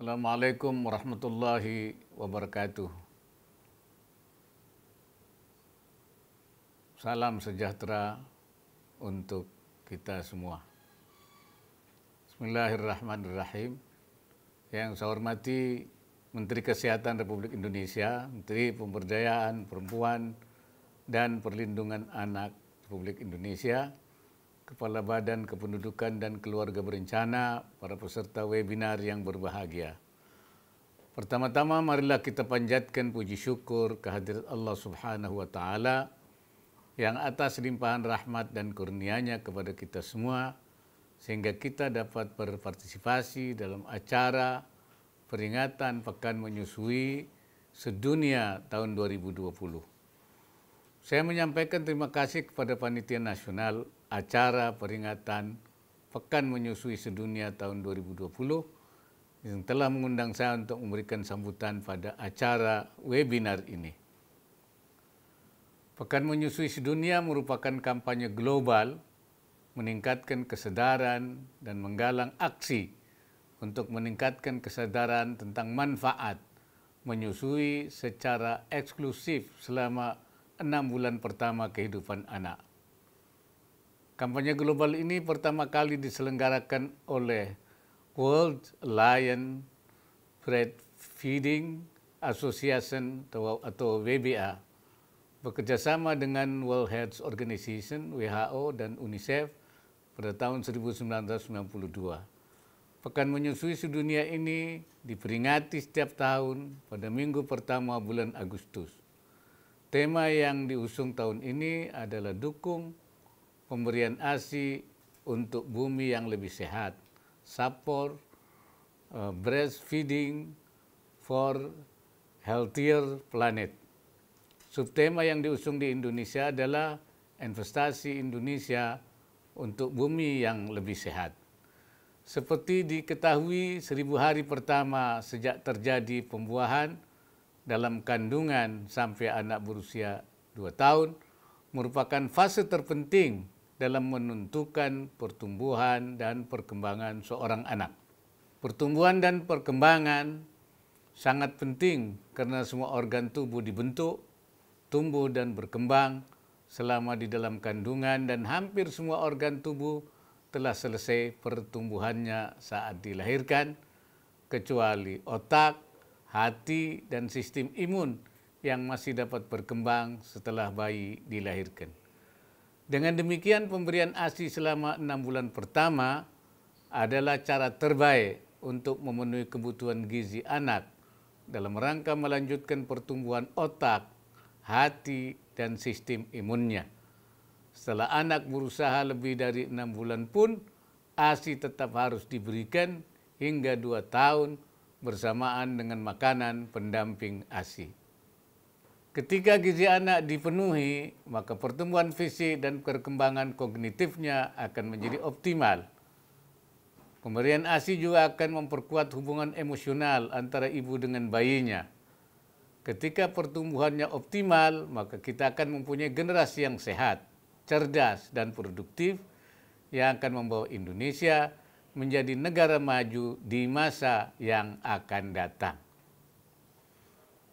Assalamualaikum warahmatullahi wabarakatuh. Salam sejahtera untuk kita semua. Bismillahirrahmanirrahim. Yang saya hormati Menteri Kesehatan Republik Indonesia, Menteri Pemberdayaan Perempuan dan Perlindungan Anak Republik Indonesia, Kepala Badan Kependudukan dan Keluarga Berencana, para peserta webinar yang berbahagia. Pertama-tama marilah kita panjatkan puji syukur kehadirat Allah Subhanahu wa Ta'ala yang atas limpahan rahmat dan kurnia-Nya kepada kita semua, sehingga kita dapat berpartisipasi dalam acara peringatan Pekan Menyusui Sedunia tahun 2020. Saya menyampaikan terima kasih kepada Panitia Nasional acara peringatan Pekan Menyusui Sedunia tahun 2020 yang telah mengundang saya untuk memberikan sambutan pada acara webinar ini. Pekan Menyusui Sedunia merupakan kampanye global meningkatkan kesadaran dan menggalang aksi untuk meningkatkan kesadaran tentang manfaat menyusui secara eksklusif selama 6 bulan pertama kehidupan anak. Kampanye global ini pertama kali diselenggarakan oleh World Lion Breastfeeding Association atau WBA bekerjasama dengan World Health Organization WHO dan UNICEF pada tahun 1992. Pekan Menyusui Sedunia ini diperingati setiap tahun pada minggu pertama bulan Agustus. Tema yang diusung tahun ini adalah dukung pemberian ASI untuk bumi yang lebih sehat, support breastfeeding for healthier planet. Subtema yang diusung di Indonesia adalah investasi Indonesia untuk bumi yang lebih sehat. Seperti diketahui, 1000 hari pertama sejak terjadi pembuahan dalam kandungan sampai anak berusia 2 tahun merupakan fase terpenting dalam menentukan pertumbuhan dan perkembangan seorang anak. Pertumbuhan dan perkembangan sangat penting karena semua organ tubuh dibentuk, tumbuh dan berkembang selama di dalam kandungan dan hampir semua organ tubuh telah selesai pertumbuhannya saat dilahirkan, kecuali otak, hati, dan sistem imun yang masih dapat berkembang setelah bayi dilahirkan. Dengan demikian, pemberian ASI selama 6 bulan pertama adalah cara terbaik untuk memenuhi kebutuhan gizi anak dalam rangka melanjutkan pertumbuhan otak, hati, dan sistem imunnya. Setelah anak berusaha lebih dari 6 bulan pun, ASI tetap harus diberikan hingga 2 tahun bersamaan dengan makanan pendamping ASI. Ketika gizi anak dipenuhi, maka pertumbuhan fisik dan perkembangan kognitifnya akan menjadi optimal. Pemberian ASI juga akan memperkuat hubungan emosional antara ibu dengan bayinya. Ketika pertumbuhannya optimal, maka kita akan mempunyai generasi yang sehat, cerdas, dan produktif yang akan membawa Indonesia menjadi negara maju di masa yang akan datang.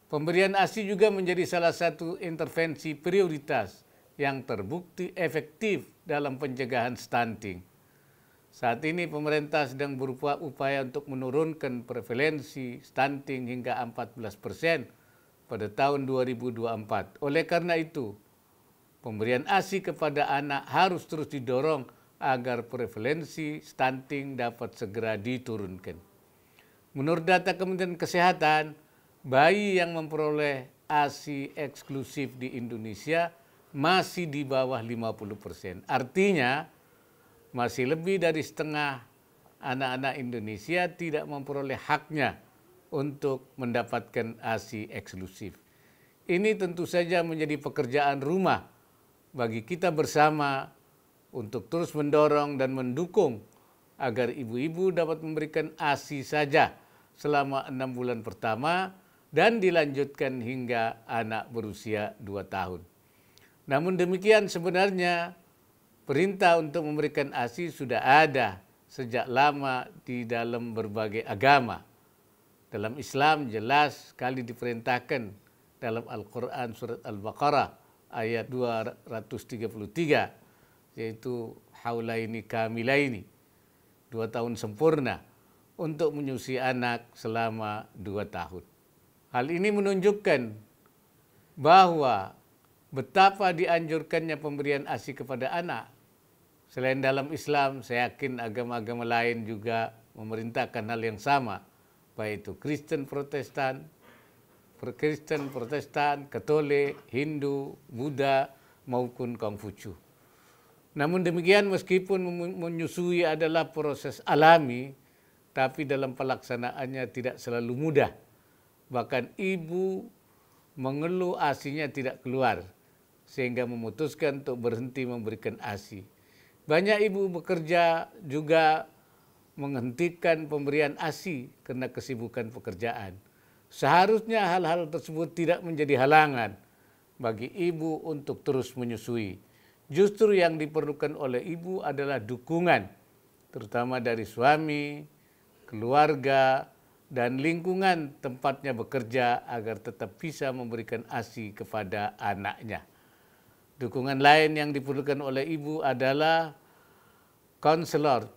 Pemberian ASI juga menjadi salah satu intervensi prioritas yang terbukti efektif dalam pencegahan stunting. Saat ini pemerintah sedang berupaya untuk menurunkan prevalensi stunting hingga 14% pada tahun 2024. Oleh karena itu, pemberian ASI kepada anak harus terus didorong agar prevalensi stunting dapat segera diturunkan. Menurut data Kementerian Kesehatan, bayi yang memperoleh ASI eksklusif di Indonesia masih di bawah 50%. Artinya, masih lebih dari setengah anak-anak Indonesia tidak memperoleh haknya untuk mendapatkan ASI eksklusif. Ini tentu saja menjadi pekerjaan rumah bagi kita bersama untuk terus mendorong dan mendukung agar ibu-ibu dapat memberikan ASI saja selama 6 bulan pertama dan dilanjutkan hingga anak berusia 2 tahun. Namun demikian sebenarnya perintah untuk memberikan ASI sudah ada sejak lama di dalam berbagai agama. Dalam Islam jelas sekali diperintahkan dalam Al-Quran surat Al-Baqarah ayat 233, yaitu haulaini kamilaini, 2 tahun sempurna, untuk menyusui anak selama 2 tahun. Hal ini menunjukkan bahwa betapa dianjurkannya pemberian ASI kepada anak. Selain dalam Islam, saya yakin agama-agama lain juga memerintahkan hal yang sama, baik itu Kristen Protestan, Katolik, Hindu, Buddha, maupun Konghucu. Namun demikian, meskipun menyusui adalah proses alami, tapi dalam pelaksanaannya tidak selalu mudah. Bahkan ibu mengeluh ASInya tidak keluar, sehingga memutuskan untuk berhenti memberikan ASI. Banyak ibu bekerja juga menghentikan pemberian ASI karena kesibukan pekerjaan. Seharusnya hal-hal tersebut tidak menjadi halangan bagi ibu untuk terus menyusui. Justru yang diperlukan oleh ibu adalah dukungan, terutama dari suami, keluarga, dan lingkungan tempatnya bekerja agar tetap bisa memberikan ASI kepada anaknya. Dukungan lain yang diperlukan oleh ibu adalah konselor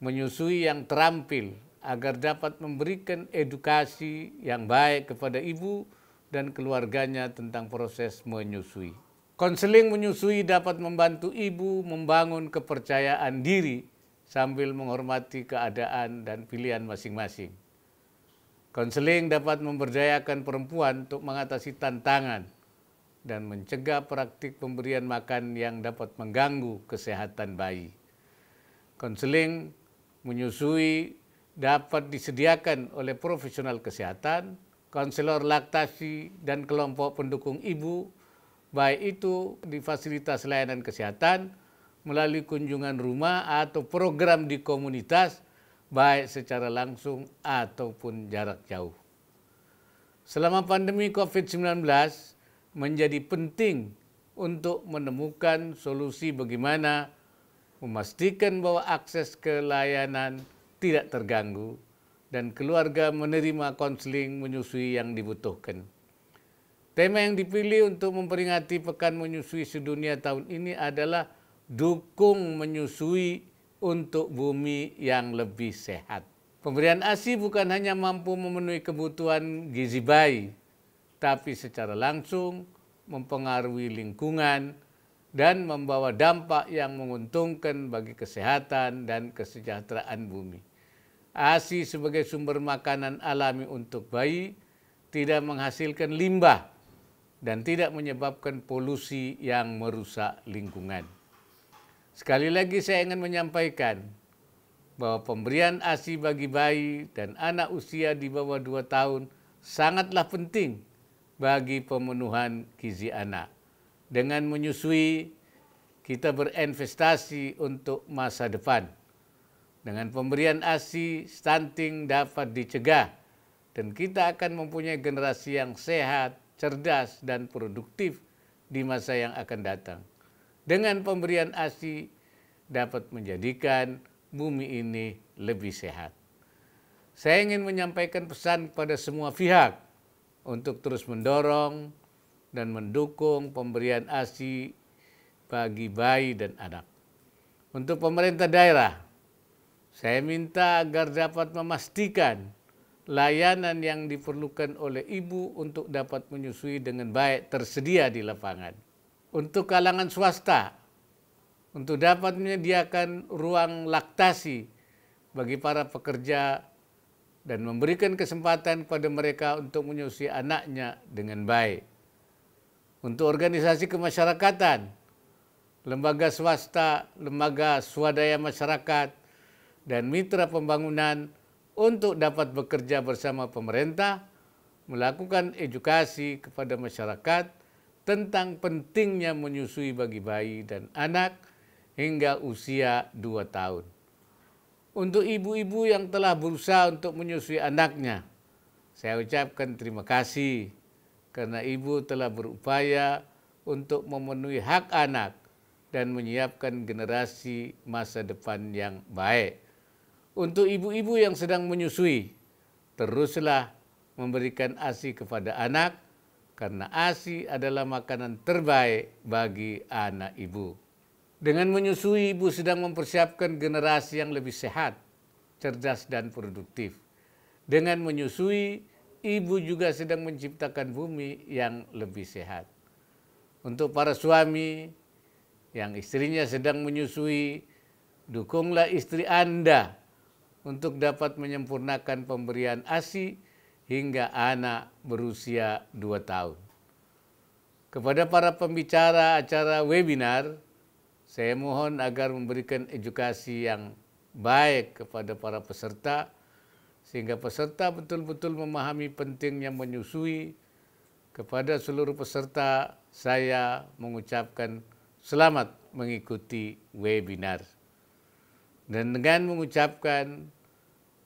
menyusui yang terampil agar dapat memberikan edukasi yang baik kepada ibu dan keluarganya tentang proses menyusui. Konseling menyusui dapat membantu ibu membangun kepercayaan diri sambil menghormati keadaan dan pilihan masing-masing. Konseling dapat memberdayakan perempuan untuk mengatasi tantangan dan mencegah praktik pemberian makan yang dapat mengganggu kesehatan bayi. Konseling menyusui dapat disediakan oleh profesional kesehatan, konselor laktasi, dan kelompok pendukung ibu, baik itu di fasilitas layanan kesehatan, melalui kunjungan rumah atau program di komunitas, baik secara langsung ataupun jarak jauh. Selama pandemi COVID-19, menjadi penting untuk menemukan solusi bagaimana memastikan bahwa akses ke layanan tidak terganggu dan keluarga menerima konseling menyusui yang dibutuhkan. Tema yang dipilih untuk memperingati Pekan Menyusui Sedunia tahun ini adalah Dukung Menyusui untuk Bumi yang Lebih Sehat. Pemberian ASI bukan hanya mampu memenuhi kebutuhan gizi bayi, tapi secara langsung mempengaruhi lingkungan dan membawa dampak yang menguntungkan bagi kesehatan dan kesejahteraan bumi. ASI sebagai sumber makanan alami untuk bayi tidak menghasilkan limbah dan tidak menyebabkan polusi yang merusak lingkungan. Sekali lagi saya ingin menyampaikan bahwa pemberian ASI bagi bayi dan anak usia di bawah 2 tahun sangatlah penting bagi pemenuhan gizi anak. Dengan menyusui, kita berinvestasi untuk masa depan. Dengan pemberian ASI, stunting dapat dicegah dan kita akan mempunyai generasi yang sehat, cerdas, dan produktif di masa yang akan datang. Dengan pemberian ASI dapat menjadikan bumi ini lebih sehat. Saya ingin menyampaikan pesan kepada semua pihak untuk terus mendorong dan mendukung pemberian ASI bagi bayi dan anak. Untuk pemerintah daerah, saya minta agar dapat memastikan layanan yang diperlukan oleh ibu untuk dapat menyusui dengan baik tersedia di lapangan. Untuk kalangan swasta, untuk dapat menyediakan ruang laktasi bagi para pekerja dan memberikan kesempatan kepada mereka untuk menyusui anaknya dengan baik. Untuk organisasi kemasyarakatan, lembaga swasta, lembaga swadaya masyarakat, dan mitra pembangunan untuk dapat bekerja bersama pemerintah, melakukan edukasi kepada masyarakat tentang pentingnya menyusui bagi bayi dan anak hingga usia 2 tahun. Untuk ibu-ibu yang telah berusaha untuk menyusui anaknya, saya ucapkan terima kasih karena ibu telah berupaya untuk memenuhi hak anak dan menyiapkan generasi masa depan yang baik. Untuk ibu-ibu yang sedang menyusui, teruslah memberikan ASI kepada anak, karena ASI adalah makanan terbaik bagi anak ibu. Dengan menyusui, ibu sedang mempersiapkan generasi yang lebih sehat, cerdas dan produktif. Dengan menyusui, ibu juga sedang menciptakan bumi yang lebih sehat. Untuk para suami yang istrinya sedang menyusui, dukunglah istri Anda untuk dapat menyempurnakan pemberian ASI hingga anak berusia 2 tahun. Kepada para pembicara acara webinar, saya mohon agar memberikan edukasi yang baik kepada para peserta, sehingga peserta betul-betul memahami pentingnya menyusui. Kepada seluruh peserta, saya mengucapkan selamat mengikuti webinar. Dan dengan mengucapkan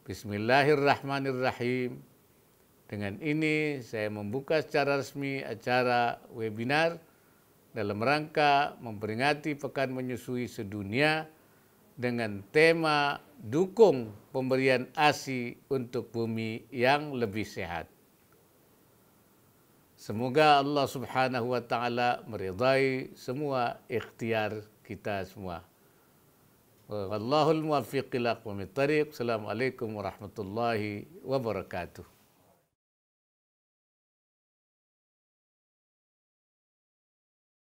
Bismillahirrahmanirrahim, dengan ini saya membuka secara resmi acara webinar dalam rangka memperingati Pekan Menyusui Sedunia dengan tema dukung pemberian ASI untuk bumi yang lebih sehat. Semoga Allah Subhanahu wa taala meridai semua ikhtiar kita semua. Wallahul muwaffiq ila aqwamit thariq. Assalamualaikum warahmatullahi wabarakatuh.